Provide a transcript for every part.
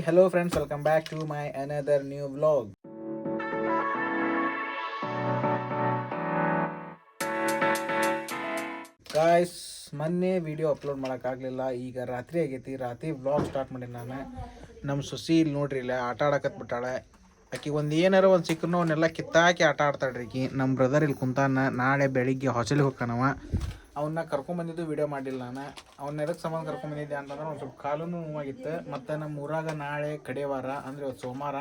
Hello friends, welcome back to my another new vlog. Guys, ಮೊನ್ನೆ video upload ಮಾಡೋಕ್ಕಾಗಲಿಲ್ಲ. ಈಗ ರಾತ್ರಿ ಆಗೈತಿ. ರಾತ್ರಿ ವ್ಲಾಗ್ ಸ್ಟಾರ್ಟ್ ಮಾಡೀನಿ ನಾನು. ನಮ್ಮ ಸೊಸಿ ಇಲ್ಲಿ ನೋಡ್ರಿ ಇಲ್ಲ ಆಟ ಆಡಕತ್ಬಿಟ್ಟಾಳೆ. ಆಕಿ ಒಂದು ಏನಾರ ಒಂದು ಸಿಕ್ಕರೂ ಅವನ್ನೆಲ್ಲ ಕಿತ್ತಾಕಿ ಆಟ ಆಡ್ತಾಳ್ರಿ ಆಕಿ. ನಮ್ಮ ಬ್ರದರ್ ಇಲ್ಲಿ ಕುಂತಾನ. ನಾಳೆ ಬೆಳಿಗ್ಗೆ ಹಾಸ್ಟೆಲಿಗೆ ಹೋಗ್ತಾನವ. ಅವನ್ನ ಕರ್ಕೊಂಬಂದಿದ್ದು ವಿಡಿಯೋ ಮಾಡಿಲ್ಲ ನಾನು. ಅವ್ನ ಎದಕ್ಕೆ ಸಂಬಂಧ ಕರ್ಕೊಂಬಂದಿದ್ದೆ ಅಂತಂದ್ರೆ ಒಂದು ಸ್ವಲ್ಪ ಕಾಲೂ ನೋವಾಗಿತ್ತು. ಮತ್ತು ನಮ್ಮ ಊರಾಗ ನಾಳೆ ಕಡೆವಾರ ಅಂದರೆ ಇವತ್ತು ಸೋಮವಾರ,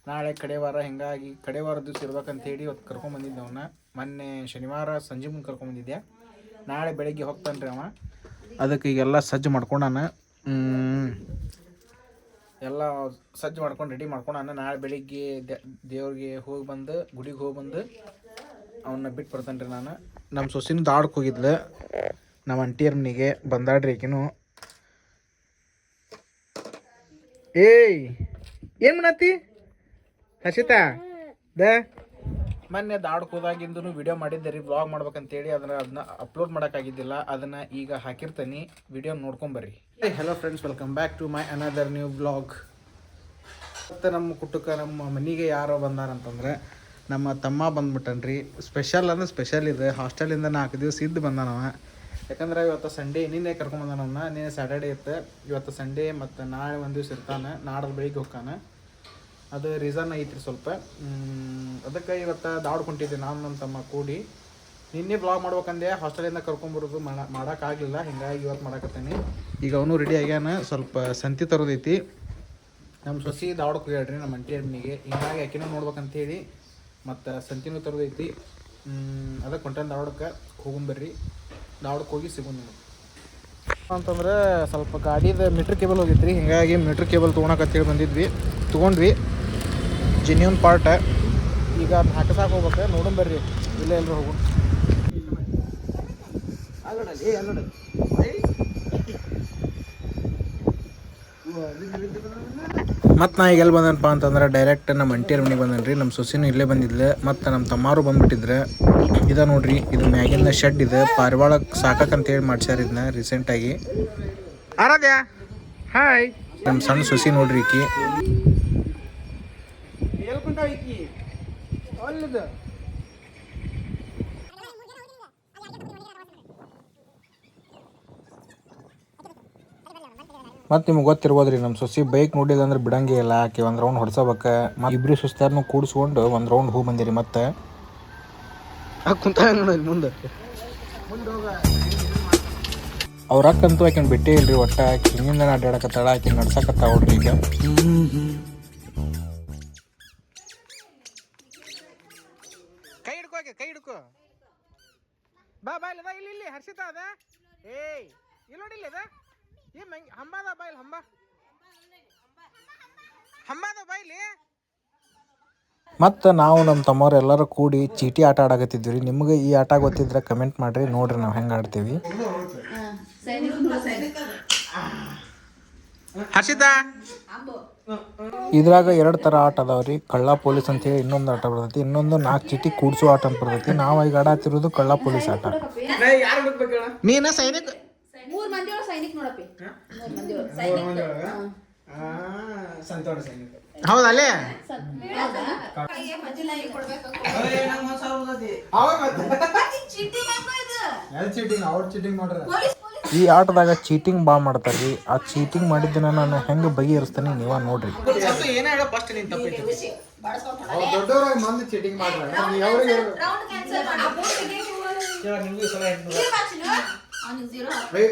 ನಾಳೆ ಕಡೆವಾರ. ಹಿಂಗಾಗಿ ಕಡೆವಾರ ದಿವಸ ಇರ್ಬೇಕಂತ ಹೇಳಿ ಇವತ್ತು ಕರ್ಕೊಂಬಂದಿದ್ದೆ ಅವನ್ನ. ಮೊನ್ನೆ ಶನಿವಾರ ಸಂಜೆ ಮುಂದೆ ಕರ್ಕೊಂಬಂದಿದ್ದೆ. ನಾಳೆ ಬೆಳಿಗ್ಗೆ ಹೋಗ್ತಾನೆ ರೀ ಅವ. ಅದಕ್ಕೆ ಈಗೆಲ್ಲ ಸಜ್ಜು ಮಾಡ್ಕೊಂಡಾನ. ಎಲ್ಲ ಸಜ್ಜು ಮಾಡ್ಕೊಂಡು ರೆಡಿ ಮಾಡ್ಕೊಂಡಾನ. ನಾಳೆ ಬೆಳಿಗ್ಗೆ ದೇವ್ರಿಗೆ ಹೋಗಿ ಬಂದು ಗುಡಿಗೆ ಹೋಗಿ ಬಂದು ಅವನ್ನ ಬಿಟ್ಟು ಬರ್ತಾನೆ ರೀ ನಾನು. ನಮ್ಮ ಸೊಸಿನ ದಾಡ್ಗೆ ಹೋಗಿದ್ಲು ನಮ್ಮ ಅಂಟಿಯರ್ ಮನೆಗೆ. ಬಂದಾಡ್ರಿ ಆಕಿನು. ಏಯ್ ಏನು ಮಾಡತ್ತಿ ಹಸಿತಾ ಮೊನ್ನೆ ದಾಡ್ಗೆ ಹೋದಾಗಿಂದೂ ವಿಡಿಯೋ ಮಾಡಿದ್ದೆ ರೀ, ವ್ಲಾಗ್ ಮಾಡ್ಬೇಕಂತೇಳಿ. ಅದನ್ನ ಅಪ್ಲೋಡ್ ಮಾಡೋಕ್ಕಾಗಿದ್ದಿಲ್ಲ. ಅದನ್ನು ಈಗ ಹಾಕಿರ್ತೀನಿ, ವಿಡಿಯೋ ನೋಡ್ಕೊಂಬರ್ರಿ. Hello friends, welcome back to my another new vlog. ಮತ್ತು ನಮ್ಮ ಕುಟುಂಬಕ್ಕೆ ನಮ್ಮ ಮನೆಗೆ ಯಾರೋ ಬಂದಾರಂತಂದ್ರೆ ನಮ್ಮ ತಮ್ಮ ಬಂದ್ಬಿಟ್ಟನ್ರಿ. ಸ್ಪೆಷಲ್ ಅಂದ್ರೆ ಸ್ಪೆಷಲ್ ಇದೆ. ಹಾಸ್ಟೆಲಿಂದ 4 ದಿವಸ ಇದ್ದು ಬಂದಾನವ. ಯಾಕಂದ್ರೆ ಇವತ್ತು ಸಂಡೇ, ನಿನ್ನೆ ಕರ್ಕೊಂಬಂದಾನವನ್ನ. ನಿನ್ನೆ ಸ್ಯಾಟರ್ಡೇ ಇತ್ತು, ಇವತ್ತು ಸಂಡೇ. ಮತ್ತು ನಾಳೆ ಒಂದು ದಿವಸ ಇರ್ತಾನೆ, ನಾಡ್ದು ಬೆಳಿಗ್ಗೆ ಹೋಗ್ತಾನೆ. ಅದು ರೀಸನ್ ಐತ್ರಿ ಸ್ವಲ್ಪ. ಅದಕ್ಕೆ ಇವತ್ತು ದಾಡ್ಕೊಂಡಿದ್ದೆ ನಾನು ನಮ್ಮ ತಮ್ಮ ಕೂಡಿ. ನಿನ್ನೆ ಬ್ಲಾಗ್ ಮಾಡ್ಬೇಕಂದೆ, ಹಾಸ್ಟೆಲಿಂದ ಕರ್ಕೊಂಬರೋದು ಮಾಡೋಕ್ಕಾಗಲಿಲ್ಲ. ಹಿಂಗಾಗಿ ಇವತ್ತು ಮಾಡಕತ್ತೇನೆ. ಈಗ ಅವನು ರೆಡಿ ಆಗ್ಯಾನ. ಸ್ವಲ್ಪ ಸಂತಿ ತರೋದೈತಿ. ನಮ್ಮ ಸೊಸಿ ದಾಡ್ಗೆ ಹೇಳ್ರಿ ನಮ್ಮ ಅಂಟಿಯರ್ ಮನೆಗೆ. ಹಿಂಗಾಗಿ ಆಕಿನೂ ನೋಡ್ಬೇಕಂತೇಳಿ ಮತ್ತು ಸಂತಿನೂ ತರೋದೈತಿ. ಅದಕ್ಕೆ ಹೊಂಟೇನು ದಾವಡಕ್ಕೆ. ಹೋಗೊಂಬರ್ರಿ, ದಾವಡಕ್ಕೆ ಹೋಗಿ ಸಿಗೋಣ ಅಂತಂದ್ರೆ. ಸ್ವಲ್ಪ ಗಾಡಿದು ಮೀಟ್ರ್ ಕೇಬಲ್ ಹೋಗಿತ್ತು. ಹಿಂಗಾಗಿ ಮೀಟ್ರ್ ಕೇಬಲ್ ತೊಗೊಳಕತ್ತೇಳಿ ಬಂದಿದ್ವಿ. ತೊಗೊಂಡ್ವಿ, ಜೆನ್ಯೂನ್ ಪಾರ್ಟ. ಈಗ ಅದನ್ನ ಹಾಕಸಾಕ ಹೋಗ್ಬೇಕು. ನೋಡೋಣ ಬರ್ರಿ, ಇಲ್ಲೇ ಎಲ್ಲರೂ ಹೋಗೋಣ. ಮತ್ತು ನಾ ಈಗ ಎಲ್ಲಿ ಬಂದನಪ್ಪ ಅಂತಂದ್ರೆ ಡೈರೆಕ್ಟ್ ನಮ್ಮ ಅಂಟಿಯರ್ ಮನೆಗೆ ಬಂದನ್ರಿ. ನಮ್ಮ ಸೊಸಿನೂ ಇಲ್ಲೇ ಬಂದಿದ್ಲೆ. ಮತ್ತು ನಮ್ಮ ತಮ್ಮಾರು ಬಂದುಬಿಟ್ಟಿದ್ರೆ. ಇದು ನೋಡ್ರಿ, ಇದು ಮ್ಯಾಗಿನ ಶೆಡ್ ಇದೆ. ಪಾರಿವಾಳಕ್ಕೆ ಸಾಕಂತೇಳಿ ಮಾಡ್ಸ್ಯಾರ ಇದನ್ನ ರೀಸೆಂಟಾಗಿ. ಆರಾಧ್ಯ ಹಾಯ್. ನಮ್ಮ ಸಣ್ಣ ಸೊಸಿ ನೋಡ್ರಿ ಈಕಿ. ಮತ್ತು ನಿಮ್ಗೆ ಗೊತ್ತಿರ್ಬೋದು ರೀ, ನಮ್ಮ ಸೊಸಿ ಬೈಕ್ ನೋಡಿಲ್ಲ ಅಂದ್ರೆ ಬಿಡಂಗೆ ಇಲ್ಲ. ಆಕೆ ಒಂದು ರೌಂಡ್ ಹೊಡ್ಸೋಬೇಕು. ಮತ್ತು ಇಬ್ಬರು ಸುಸ್ತಾರನು ಕೂಡಿಸ್ಕೊಂಡು ಒಂದು ರೌಂಡ್ ಹೋಗಿ ಬಂದಿರಿ. ಮತ್ತು ಕುಂತ ನೋಡಿ ಮುಂದೆ ಅವ್ರ ಅಕ್ಕಂತೂ ಆಕಿನ ಬಿಟ್ಟೇ ಇಲ್ರಿ. ಒಟ್ಟ ಆಕೆ ಹಿಂಗಿಂದ ಅಡ್ಡಾಡಕತ್ತಾಳ. ಆಕೆ ನಡ್ಸಕತ್ತಾವ ನೋಡ್ರಿ ಈಗ. ಕೈ ಹಿಡ್ಕೋ, ಕೈ ಹಿಡ್ಕೋ. ಬಾ ಬಾ ಇಲ್ಲ ಇಲ್ಲಿ ಹರ್ಷಿತಾ ಅದ. ಏಯ್ ಇಲ್ಲಿ ನೋಡಿ, ಇಲ್ಲ ಅದ. ಹಂಬಾದ ಬಾಯಿಲ್ ಹಂಬಾದ ಬಾಯಿಲಿ. ಮತ್ತು ನಾವು ನಮ್ಮ ತಮ್ಮವ್ರು ಎಲ್ಲರೂ ಕೂಡಿ ಚೀಟಿ ಆಟ ಆಡಕತ್ತಿದ್ವಿ ರೀ. ನಿಮ್ಗೆ ಈ ಆಟ ಗೊತ್ತಿದ್ರೆ ಕಮೆಂಟ್ ಮಾಡಿರಿ, ನೋಡ್ರಿ ನಾವು ಹೆಂಗೆ ಆಡ್ತೀವಿ. ಹರ್ಷಿತಾ, ಇದ್ರಾಗ 2 ಥರ ಆಟ ಅದಾವ್ರಿ. ಕಳ್ಳ ಪೊಲೀಸ್ ಅಂತೇಳಿ ಇನ್ನೊಂದು ಆಟ ಬರ್ತೈತಿ. ಇನ್ನೊಂದು 4 ಚೀಟಿ ಕೂಡ್ಸೋ ಆಟ ಅಂತ ಬರ್ತೈತಿ. ನಾವು ಈಗ ಆಡತ್ತಿರೋದು ಕಳ್ಳ ಪೊಲೀಸ್ ಆಟ. ನೀನು ಸೈನಿಕ ಹೌದಲ್ಲೇ. ಈ ಆಟದಾಗ ಚೀಟಿಂಗ್ ಭಾಳ ಮಾಡ್ತಾರ್ರಿ. ಆ ಚೀಟಿಂಗ್ ಮಾಡಿದ್ದನ್ನ ನಾನು ಹೆಂಗೆ ಬಗೆಹರಿಸ್ತಾನೆ ನೀವ ನೋಡ್ರಿ.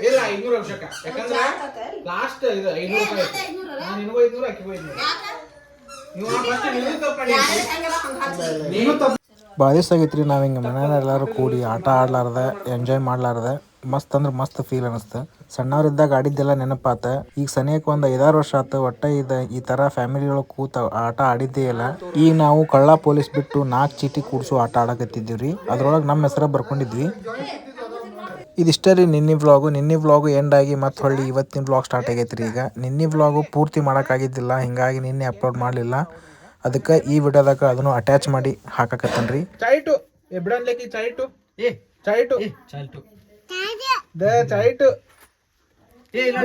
ಇಲ್ಲ 500 ಅವಶ್ಯಕ. ಯಾಕಂದ್ರೆ ಲಾಸ್ಟ್ ಇದು 500 ರೂಪಾಯಿ. ನಾನು ನಿನಗೂ 500, ಆಕಿಗೂ 500. ಭಾಳ ದಿವಸ ಆಗೈತ್ರಿ ನಾವು ಹಿಂಗೆ ಮನೆಯಲ್ಲ ಎಲ್ಲರೂ ಕೂಡಿ ಆಟ ಆಡ್ಲಾರ್ದೆ, ಎಂಜಾಯ್ ಮಾಡ್ಲಾರ್ದೆ. ಮಸ್ತ್ ಅಂದ್ರೆ ಮಸ್ತ್ ಫೀಲ್ ಅನಿಸ್ತು. ಸಣ್ಣವ್ರಿದ್ದಾಗ ಆಡಿದ್ದೆಲ್ಲ ನೆನಪಾತ. ಈಗ ಸನಿಯಕ್ಕೆ ಒಂದು 5-6 ವರ್ಷ ಆಯ್ತು. ಒಟ್ಟು ಈ ಥರ ಫ್ಯಾಮಿಲಿ ಒಳಗೆ ಕೂತ ಆಟ ಆಡಿದ್ದೇ ಇಲ್ಲ. ಈಗ ನಾವು ಕಳ್ಳ ಪೊಲೀಸ್ ಬಿಟ್ಟು 4 ಚೀಟಿ ಕೂಡಿಸೋ ಆಟ ಆಡಕತ್ತಿದ್ದೀವಿ ರೀ. ಅದ್ರೊಳಗೆ ನಮ್ಮ ಹೆಸರು ಬರ್ಕೊಂಡಿದ್ವಿ. ಇದಿಷ್ಟೇ ರೀ ನಿನ್ನೆ ವ್ಲಾಗು ಎಂಡ್ ಆಗಿ ಮತ್ತು ಹೊಳ್ಳಿ ಇವತ್ತಿನ ವ್ಲಾಗ್ ಸ್ಟಾರ್ಟ್ ಆಗೈತೆ ರೀ. ಈಗ ನಿನ್ನೆ ವ್ಲಾಗು ಪೂರ್ತಿ ಮಾಡೋಕ್ಕಾಗಿದ್ದಿಲ್ಲ, ಹಿಂಗಾಗಿ ನಿನ್ನೆ ಅಪ್ಲೋಡ್ ಮಾಡಲಿಲ್ಲ. ಅದಕ್ಕೆ ಈ ವಿಡಿಯೋದಾಗ ಅದನ್ನು ಅಟ್ಯಾಚ್ ಮಾಡಿ ಹಾಕಕತ್ತೇನೆ ರೀ. ಚಾಯ್ಟು ಬಿಡನ್ಲೇಕಿ ಚಾಯ್ಟು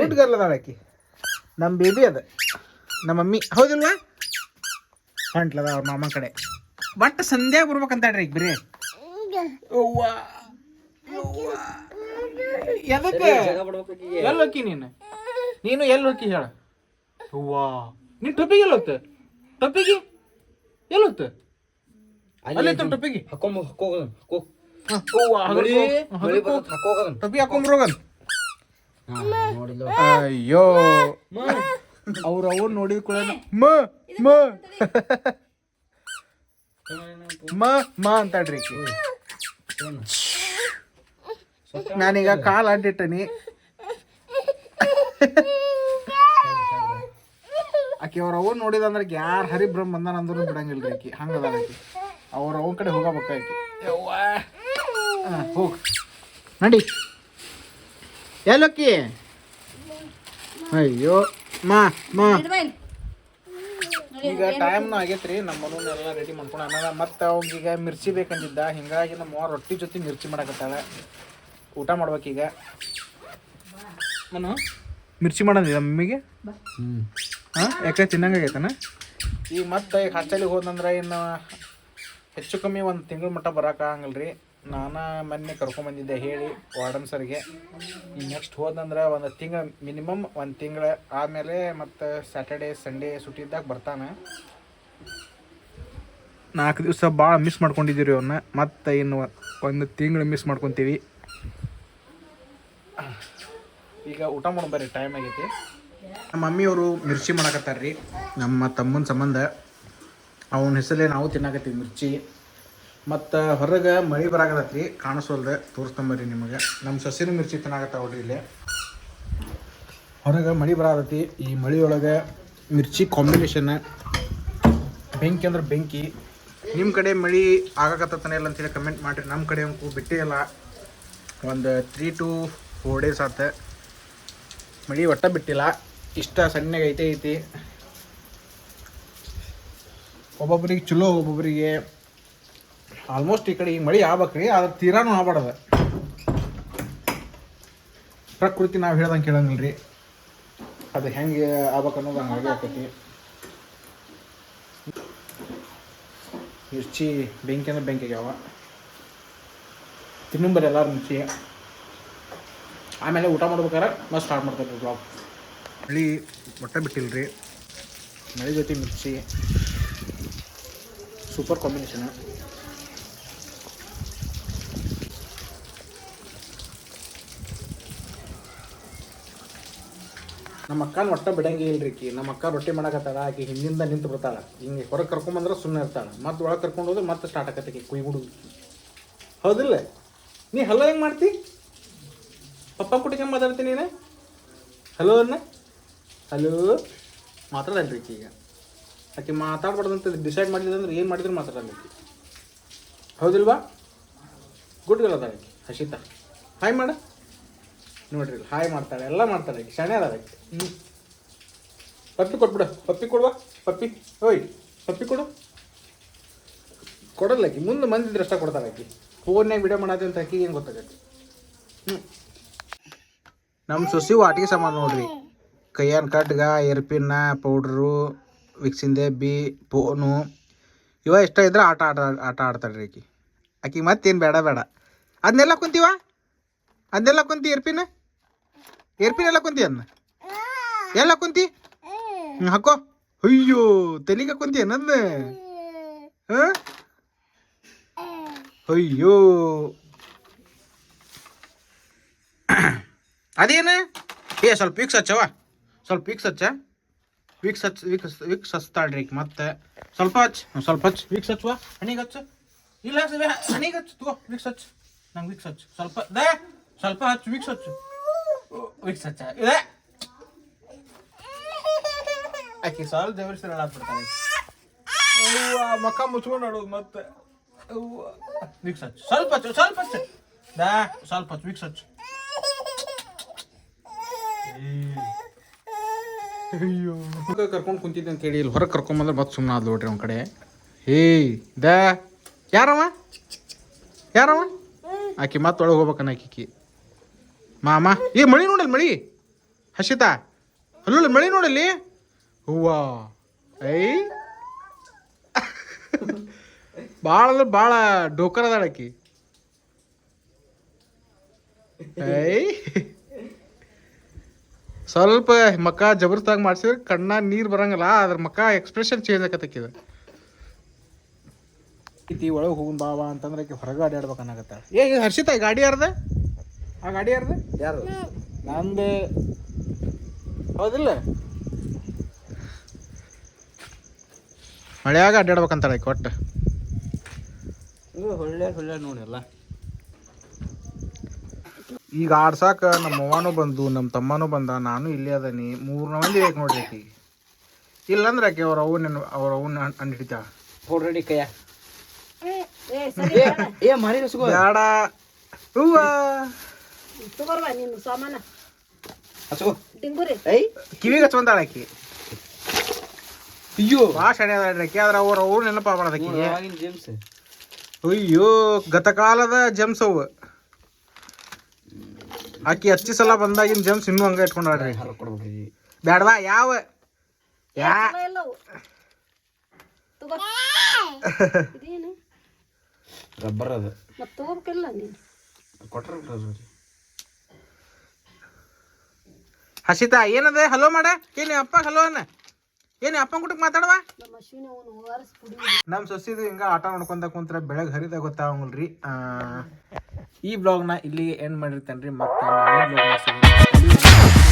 ಗುಡ್ ಗರ್ಲ್ ಅದಾಳಕಿ. ನಮ್ಮ ಬೇಬಿ ಅದ. ನಮ್ಮ ಮಮ್ಮಿ ಹೌದಿಲ್ವಾ ಹೊಂಟ್ಲದ ಅವ್ರ ಮಾಮ ಕಡೆ ಬಟ್ ಸಂಧ್ಯಾಗ ಬರ್ಬೇಕಂತಾಡ್ರಿ ಈಗ ಬರೀ ಎದಕ್ಕೆ ಎಲ್ಲಿ ಹೋಗಿ ನೀನು ಎಲ್ಲಿ ಹೋಗಿ ಹೇಳ ಹೂವಾ ನೀನು ಟೊಪ್ಪಿಗೆ ಎಲ್ಲಿ ಹೊತ್ತು ಟೊಪ್ಪಿಗೆ ಎಲ್ಲಿ ಹೊತ್ತು ಅಲ್ಲಿ ಟೊಪ್ಪಿಗೆ ಟೊಪ್ಪಿ ಹಾಕೊಂಡ್ರೋಗನ್ ಅಯ್ಯೋ ಅವ್ರು ನೋಡಿದ ಕೂಡ ಮ ಅಂತಾಡ್ರಿ ನಾನೀಗ ಕಾಲ್ ಅಡ್ಡಿಟ್ಟನಿ ಆಕಿ ಅವ್ರ ಅವ್ವ ನೋಡಿದಂದ್ರೆ ಯಾರು ಹರಿಬ್ರಹ್ಮ ಬಂದಾನ ಅಂದ್ರೂ ಬಿಡಂಗಿಲ್ರಿ ಆಕಿ ಹಂಗದ ಆಕಿ ಅವ್ರ ಅವನ ಕಡೆ ಹೋಗಬೇಕ ಆಕಿ ಹೋಗ್ ನಡಿ ಎಲ್ಲೋಕ್ಕಿ ಅಯ್ಯೋ ಮಾ ಈಗ ಟೈಮ್ನು ಆಗೈತ್ರಿ ನಮ್ಮ ಮನೆಯೆಲ್ಲ ರೆಡಿ ಮಾಡ್ಕೊಂಡು ಆಮೇಲೆ ಮತ್ತೆ ಅವಂಗೀಗ ಮಿರ್ಚಿ ಬೇಕಂದಿದ್ದ ಹಿಂಗಾಗಿ ನಮ್ಮ ಅವ್ವ ರೊಟ್ಟಿ ಜೊತೆ ಮಿರ್ಚಿ ಮಾಡಕತ್ತಾಳೆ ಊಟ ಮಾಡ್ಬೇಕೀಗ ನಾನು ಮಿರ್ಚಿ ಮಾಡೋದಿಲ್ಲ ಮಮ್ಮಿಗೆ ಹಾಂ ಯಾಕೆ ತಿನ್ನಂಗಾಗೈತನ ಈಗ ಮತ್ತೆ ಈಗ ಹಾಸ್ಟೆಲಿಗೆ ಹೋದಂದ್ರೆ ಇನ್ನು ಹೆಚ್ಚು ಕಮ್ಮಿ ಒಂದು ತಿಂಗಳ ಮಟ್ಟ ಬರೋಕ್ಕಾಗಲ್ಲ ರೀ ನಾನು ಮೊನ್ನೆ ಕರ್ಕೊಂಬಂದಿದ್ದೆ ಹೇಳಿ ವಾರ್ಡನ್ ಸರ್ಗೆ ಈಗ ನೆಕ್ಸ್ಟ್ ಹೋದಂದ್ರೆ ಒಂದು ತಿಂಗಳ ಮಿನಿಮಮ್ ಒಂದು ತಿಂಗಳ ಆದಮೇಲೆ ಮತ್ತು ಸ್ಯಾಟರ್ಡೇ ಸಂಡೇ ಸುಟ್ಟಿದ್ದಾಗ ಬರ್ತಾನೆ 4 ದಿವಸ ಭಾಳ ಮಿಸ್ ಮಾಡ್ಕೊಂಡಿದ್ದೀವಿ ಅವನ್ನ ಮತ್ತು ಇನ್ನು ಒಂದು ತಿಂಗಳು ಮಿಸ್ ಮಾಡ್ಕೊತೀವಿ ಈಗ ಊಟ ಮಾಡ್ಬರ್ರಿ ಟೈಮ್ ಆಗೈತಿ ನಮ್ಮ ಮಮ್ಮಿಯವರು ಮಿರ್ಚಿ ಮಾಡಕತ್ತಾರ ರೀ ನಮ್ಮ ತಮ್ಮನ ಸಂಬಂಧ ಅವನ ಹೆಸರಲ್ಲೇ ನಾವು ತಿನ್ನಾಕತ್ತೀವಿ ಮಿರ್ಚಿ ಮತ್ತು ಹೊರಗೆ ಮಳೆ ಬರಾಕತ್ತೈತಿ ಕಾಣಿಸೋಲ್ದೆ ತೋರಿಸ್ತಂಬರ್ರಿ ನಿಮಗೆ ನಮ್ಮ ಸಸಿನ ಮಿರ್ಚಿ ತಿನ್ನಾಕತ್ತಾವ್ರಿ ಇಲ್ಲಿ ಹೊರಗೆ ಮಳೆ ಬರಾಕತ್ತೈತಿ ಈ ಮಳೆಯೊಳಗೆ ಮಿರ್ಚಿ ಕಾಂಬಿನೇಷನ್ ಬೆಂಕಿ ಅಂದ್ರೆ ಬೆಂಕಿ ನಿಮ್ಮ ಕಡೆ ಮಳೆ ಆಗಕತ್ತಾನೆ ಇಲ್ಲ ಅಂತೇಳಿ ಕಮೆಂಟ್ ಮಾಡಿರಿ ನಮ್ಮ ಕಡೆ ಅಂಕು ಬಿಟ್ಟೇ ಇಲ್ಲ ಒಂದು 3 to 4 days ಆತ ಮಳೆ ಒಟ್ಟ ಬಿಟ್ಟಿಲ್ಲ ಇಷ್ಟ ಸಣ್ಣಗೆ ಐತಿ ಒಬ್ಬೊಬ್ಬರಿಗೆ ಚಲೋ ಒಬ್ಬೊಬ್ಬರಿಗೆ ಆಲ್ಮೋಸ್ಟ್ ಈ ಕಡೆ ಈಗ ಮಳೆ ಆಗ್ಬೇಕ್ರಿ ಆದ್ರೆ ತೀರಾನು ಆಗ್ಬಾರ್ದು ಪ್ರಕೃತಿ ನಾವು ಹೇಳ್ದಂಗೆ ಕೇಳಂಗಿಲ್ಲ ರೀ ಅದು ಹೆಂಗೆ ಆಗ್ಬೇಕು ಅನ್ನೋದು ಹಂಗೆ ಆಕೈತಿ ಮಿರ್ಚಿ ಬೆಂಕಿ ಅಂದ್ರೆ ಬೆಂಕಿ ಆಗ್ಯಾವ ತಿನ್ನಂಬರಿ ಎಲ್ಲರೂ ಮಿರ್ಚಿ ಆಮೇಲೆ ಊಟ ಮಾಡ್ಬೇಕಾರೆ ಮತ್ತೆ ಸ್ಟಾರ್ಟ್ ಮಾಡ್ತಾರೆ ಬ್ಲಾಗ್ ಮಳೆ ಒಟ್ಟ ಬಿಟ್ಟಿಲ್ಲ ರೀ ಮಳೆ ಜೊತೆ ಮಿರ್ಚಿ ಸೂಪರ್ ಕಾಂಬಿನೇಷನ್ ನಮ್ಮ ಅಕ್ಕನ ಒಟ್ಟ ಬಿಡಂಗಿ ಇಲ್ರಿ ಕಿ ನಮ್ಮ ಅಕ್ಕ ರೊಟ್ಟಿ ಮಾಡಕತ್ತಾಳ ಆಕಿ ಹಿಂದಿಂದ ನಿಂತು ಬರ್ತಾಳೆ ಹಿಂಗೆ ಹೊರಗೆ ಕರ್ಕೊಂಬಂದ್ರೆ ಸುಮ್ಮನೆ ಇರ್ತಾಳೆ ಮತ್ತೆ ಒಳಗೆ ಕರ್ಕೊಂಡು ಹೋದ್ರೆ ಮತ್ತೆ ಸ್ಟಾರ್ಟ್ ಆಕತ್ತಕಿ ಕುಯ್ಗುಡು ಹೌದಿಲ್ಲ ನೀ ಹಲೋ ಹೆಂಗೆ ಮಾಡ್ತಿ ಪಪ್ಪ ಕುಟಿಗೆ ಮಾತಾಡ್ತೀನಿ ನೀನು ಹಲೋ ಅನ್ನ ಹಲೋ ಮಾತಾಡಲ್ರಿ ಈಗ ಆಕೆ ಮಾತಾಡ್ಬಾರ್ದಂತ ಡಿಸೈಡ್ ಮಾಡಿದ್ರೆ ಅಂದ್ರೆ ಏನು ಮಾಡಿದ್ರು ಮಾತಾಡಲ್ರಿ ಹೌದಿಲ್ವಾ ಗುಡ್ ಗರ್ಲ್ ಅದಾಳೆ ಆಕೆ ಹಸಿತಾ ಹಾಯ್ ಮಾಡ ನೋಡ್ರಿ ಹಾಯ್ ಮಾಡ್ತಾಳೆ ಎಲ್ಲ ಮಾಡ್ತಾಳೆ ಆಕೆ ಶಣೆ ಅದಾಳೆ ಆಕೆ ಪಪ್ಪಿ ಕೊಟ್ಬಿಡು ಪಪ್ಪಿ ಕೊಡುವ ಪಪ್ಪಿ ಓಯ್ ಪಪ್ಪಿ ಕೊಡು ಕೊಡಲ್ಲ ಆಕಿ ಮುಂದೆ ಮಂದಿದ್ರೆ ಅಷ್ಟ ಕೊಡ್ತಾಳೆ ಆಕಿ ಫೋನ್ಯಾಗ ವಿಡಿಯೋ ಮಾಡೋದು ಅಂತ ಆಕಿ ಏನು ಗೊತ್ತಾಗತ್ತೆ ನಮ್ಮ ಸೊಸಿ ವಾಟಿಗೆ ಸಮಾನ ನೋಡ್ರಿ ಕೈಯನ್ ಕಟ್ಗ ಏರ್ಪಿನ್ನ ಪೌಡ್ರು ವಿಕ್ಸಿಂದೆ ಫೋನು ಇವ ಇಷ್ಟ ಇದ್ರೆ ಆಟ ಆಡ್ತಾಳೆ ರೀ ಆಕಿ ಮತ್ತೇನು ಬೇಡ ಅದನ್ನೆಲ್ಲ ಕುಂತೀವ ಅದನ್ನೆಲ್ಲ ಕುಂತಿ ಏರ್ಪಿನ ಎಲ್ಲ ಕುಂತಿ ಅದನ್ನ ಎಲ್ಲ ಕುಂತಿ ಹಾಕೋ ಅಯ್ಯೋ ತಲೆಗೆ ಕುಂತಿ ಏನಂದ ಅಯ್ಯೋ ಅದೇನು ಸ್ವಲ್ಪ ವೀಕ್ಸ್ ಹಚ್ಚವ ಸ್ವಲ್ಪ ವೀಕ್ಸ್ ಹಚ್ಚ ವೀಕ್ಸ್ ಹಚ್ತಾಳ್ರಿ ಮತ್ತೆ ಸ್ವಲ್ಪ ಹಚ್ಚ ವೀಕ್ಸ್ ಹಚ್ಚುವ ಹಣಿಗೆ ಹಚ್ಚು ಇಲ್ಲ ಹಣಿಗೆ ಹಚ್ಚು ತಗೋ ವೀಕ್ಸ್ ಹಚ್ಚು ನಂಗೆ ವೀಕ್ಸ್ ಹಚ್ಚು ಸ್ವಲ್ಪ ಹಚ್ಚು ವೀಕ್ಸ್ ಹಚ್ಚ ಇದೆ ಆಕೆ ಸ್ವಲ್ಪ ದೇವರಿಸಿ ಹೇಳಾಕ್ಬಿಡ್ತಾಳೆ ಮಕ್ಕ ಮುಚ್ಕೊಂಡು ಆಡೋದು ಮತ್ತೆ ವೀಕ್ಸ್ ಹಚ್ಚು ಸ್ವಲ್ಪ ಹಚ್ಚು ಸ್ವಲ್ಪ ಹಚ್ಚು ವೀಕ್ಸ್ ಹಚ್ಚು ಅಯ್ಯೋ ಕರ್ಕೊಂಡು ಕುಂತಿದ್ದೆ ಅಂತ ಹೇಳಿ ಇಲ್ಲಿ ಹೊರಗೆ ಕರ್ಕೊಂಬಂದ್ರೆ ಮತ್ತೆ ಸುಮ್ಮನೆ ಆದ್ ನೋಡ್ರಿ ಅವ್ನ ಕಡೆ ಯಾರವ ಆಕಿ ಮತ್ತೆ ಒಳಗೆ ಹೋಗ್ಬೇಕನ್ನ ಆಕಿ ಮಾಮ ಮಳಿ ನೋಡಲ್ ಮಳಿ ಹಸಿತಾ ಅಲ್ಲ ಮಳಿ ನೋಡಲ್ಲಿ ಹೂವಾ ಐ ಭಾಳ ಅಂದ್ರೆ ಭಾಳ ಡೋಕರ್ ಅದಾಳ ಆಕಿ ಐ ಸ್ವಲ್ಪ ಮಕ್ಕ ಜಬರ್ತಾಗ ಮಾಡ್ಸಿದ್ರೆ ಕಣ್ಣ ನೀರು ಬರಂಗಿಲ್ಲ ಅದ್ರ ಮಕ್ಕ ಎಕ್ಸ್ಪ್ರೆಷನ್ ಚೇಂಜ್ ಆಕತ್ತಕ್ಕಿದ ಐತಿ ಒಳಗೆ ಹೋಗುನ್ ಬಾವಾ ಅಂತಂದ್ರೆ ಆಕೆ ಹೊರಗೆ ಅಡ್ಯಾಡ್ಬೇಕನ್ನಾಗತ್ತ ಇದು ಹರ್ಷಿತ ಗಾಡಿ ಯಾರ್ದ ಆ ಗಾಡಿ ಯಾರ್ದ ಯಾರು ನಂದು ಹೌದಿಲ್ಲ ಮಳೆಯಾಗ ಅಡ್ಡಾಡ್ಬೇಕಂತಾಳೆ ಆಕೆ ಒಟ್ಟು ಹೊಳ್ಳೆ ನೋಡಿಲ್ಲ ಈಗ ಆಡ್ಸಾಕ ನಮ್ಮ ಅವ್ವನೂ ಬಂದು ನಮ್ಮ ತಮ್ಮನೂ ಬಂದ ನಾನು ಇಲ್ಲೇ ಅದನಿ 3 ಮಂದಿ ಬೇಕು ನೋಡ್ರಿ ಆಕಿ ಇಲ್ಲಂದ್ರೆ ಆಕೆ ಅವ್ರ ಅವನ್ನ ಹಣ್ಣು ಹಿಡಿತಾಳ ಹೊಡ್ರೆಡಿ ಕೈಯ ಏ ಮಾರಿ ರಸಗೋ ಬೇಡ ಹೂವ ತಗೋರ್ವ ನೀನು ಸಾಮಾನ ರಸಗೋ ಡಿಂಗುರಿ ಐ ಕಿವಿಗೆ ಹಚ್ಕೊಂತಾಳ ಆಕಿ ಅಯ್ಯೋ ಭಾಳ ಶಣೆ ಅದಾಳ್ರಿ ಆಕಿ ಆದ್ರೆ ಅವ್ರು ನೆನಪಾಗ್ಬಾರ್ದು ಆಕಿಗೆ ಆಗಿನ ಜೇಮ್ಸ್ ಅಯ್ಯೋ ಗತಕಾಲದ ಜಮ್ಸ್ ಅವು ಆಕಿ ಹಚ್ಚಿ ಸಲ ಬಂದಾಗಿನ ಜಮ್ಸ್ ಇನ್ನೂ ಹಂಗ ಇಟ್ಕೊಂಡಾಳ್ರಿ ಕೊಡ್ಬೇಕ್ರಿ ಬ್ಯಾಡವಾ ಯಾವ ಎಲ್ಲವು ತಗೋ ಇದೇನು ರಬ್ಬರ್ ಅದು ಮತ್ತೆ ತಗೋಬೇಕಿಲ್ಲ ನೀನು ಕೊಟ್ರ ಹಸಿತಾ ಏನದ ಹಲೋ ಮಾಡ ಏನಿ ಅಪ್ಪ ಹಲೋ ಅನ್ನ ಏನಿ ಅಪ್ಪನ ಕುಟಕ್ಕೆ ಮಾತಾಡವಾ ನಮ್ಮ ಅಶ್ವಿನಿ ಅವನು ಓಆರ್ಎಸ್ ಪುಡಿ ನಮ್ಮ ಸೊಸಿದು ಹಿಂಗ ಆಟ ನೋಡ್ಕೊಂತ ಕುಂತ್ರೆ ಬೆಳಗ್ಗೆ ಹರಿದಾಗ ಗೊತ್ತಾಗಂಗಿಲ್ರಿ ಈ ಬ್ಲಾಗ್ನ ಇಲ್ಲಿಗೆ ಎಂಡ್ ಮಾಡಿರ್ತೇನೆ ರೀ ಮತ್ತೆ ನಾಳೆ ಬ್ಲಾಗ್ನ ಸಿಗೋಣ